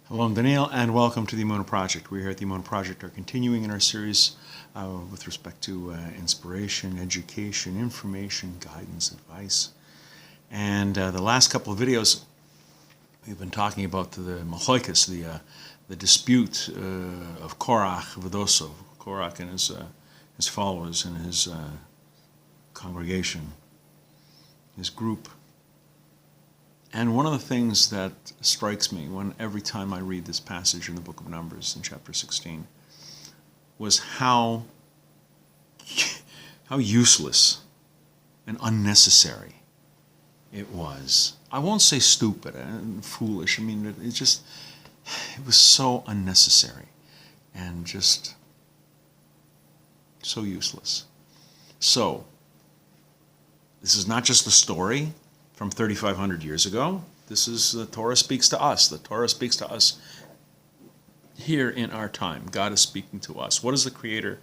Hello, I'm Daniel, and welcome to the Emunah Project. We here at the Emunah Project are continuing in our series with respect to inspiration, education, information, guidance, advice. And the last couple of videos, we've been talking about the Machlokes, the dispute of Korach V'dosov, Korach and his followers and his congregation, his group. And one of the things that strikes me every time I read this passage in the book of Numbers in chapter 16 was how useless and unnecessary it was. I won't say stupid and foolish. I mean, it was so unnecessary and just so useless. So, this is not just a story from 3,500 years ago. This is the Torah speaks to us. The Torah speaks to us here in our time. God is speaking to us. What is the Creator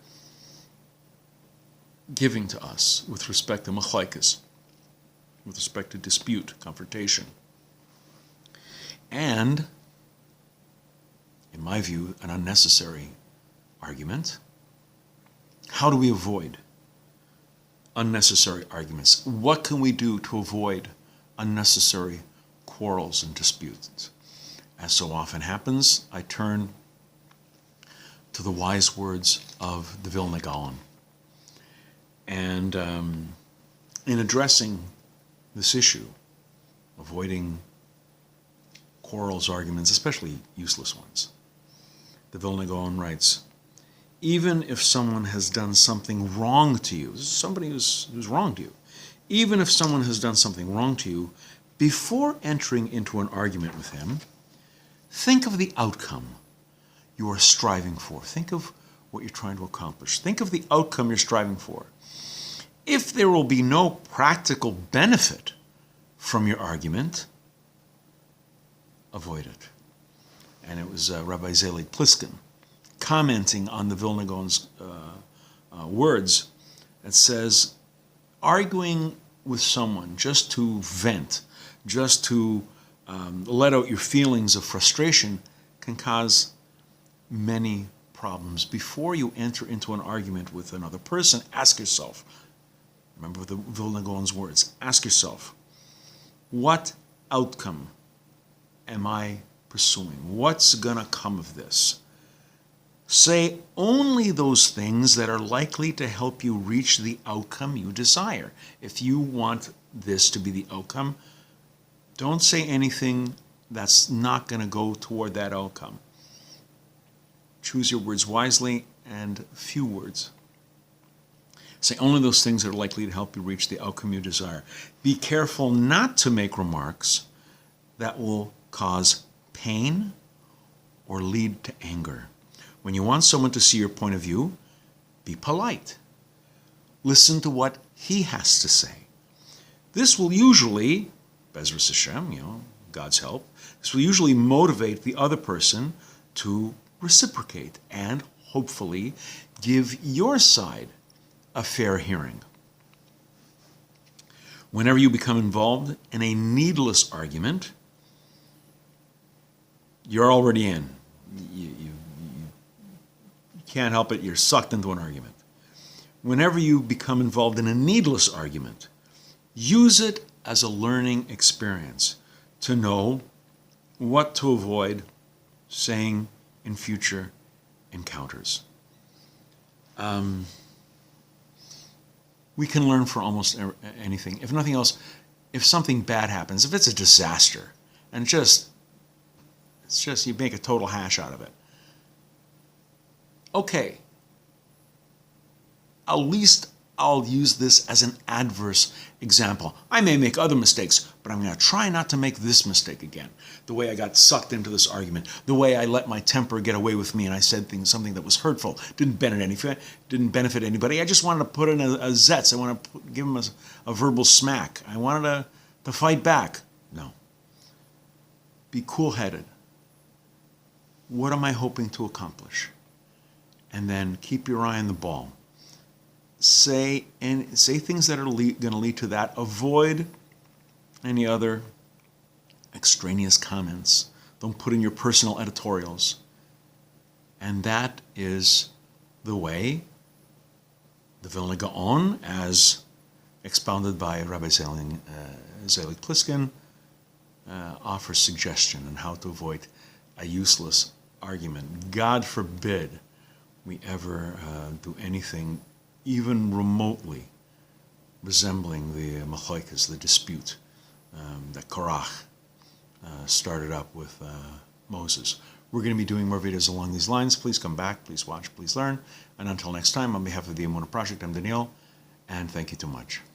giving to us with respect to machlokes, with respect to dispute, confrontation? And, in my view, an unnecessary argument. How do we avoid unnecessary arguments? What can we do to avoid unnecessary quarrels and disputes? As so often happens, I turn to the wise words of the Vilna Gaon. And in addressing this issue, avoiding quarrels, arguments, especially useless ones, the Vilna Gaon writes, even if someone has done something wrong to you, this is somebody who's wronged you, even if someone has done something wrong to you, before entering into an argument with him, think of the outcome you are striving for. Think of what you're trying to accomplish. Think of the outcome you're striving for. If there will be no practical benefit from your argument, avoid it. And it was Rabbi Zelig Pliskin commenting on the Vilna Gaon's words that says, arguing with someone just to vent, just to let out your feelings of frustration can cause many problems. Before you enter into an argument with another person, ask yourself, remember the Vilna Gaon's words, ask yourself, what outcome am I pursuing? What's going to come of this? Say only those things that are likely to help you reach the outcome you desire. If you want this to be the outcome, don't say anything that's not going to go toward that outcome. Choose your words wisely and few words. Say only those things that are likely to help you reach the outcome you desire. Be careful not to make remarks that will cause pain or lead to anger. When you want someone to see your point of view, be polite. Listen to what he has to say. This will usually, Bezras Hashem, God's help, this will usually motivate the other person to reciprocate and hopefully give your side a fair hearing. Whenever you become involved in a needless argument, you're already in. You can't help it, you're sucked into an argument. Whenever you become involved in a needless argument, use it as a learning experience to know what to avoid saying in future encounters. We can learn from almost anything. If nothing else, if something bad happens, if it's a disaster, and it's just you make a total hash out of it, okay, at least I'll use this as an adverse example. I may make other mistakes, but I'm going to try not to make this mistake again. The way I got sucked into this argument, the way I let my temper get away with me and I said something that was hurtful, didn't benefit anybody. I just wanted to put in a zetz. I wanted to give him a verbal smack. I wanted to fight back. No. Be cool-headed. What am I hoping to accomplish? And then keep your eye on the ball. Say things that are going to lead to that. Avoid any other extraneous comments Don't put in your personal editorials. And that is the way the Vilna Gaon, as expounded by Rabbi Zelig Pliskin, offers suggestion on how to avoid a useless argument. God forbid we ever do anything even remotely resembling the machlokes, the dispute that Korach started up with Moses. We're going to be doing more videos along these lines. Please come back, please watch, please learn. And until next time, on behalf of the Emunah Project, I'm Daniel, and thank you too much.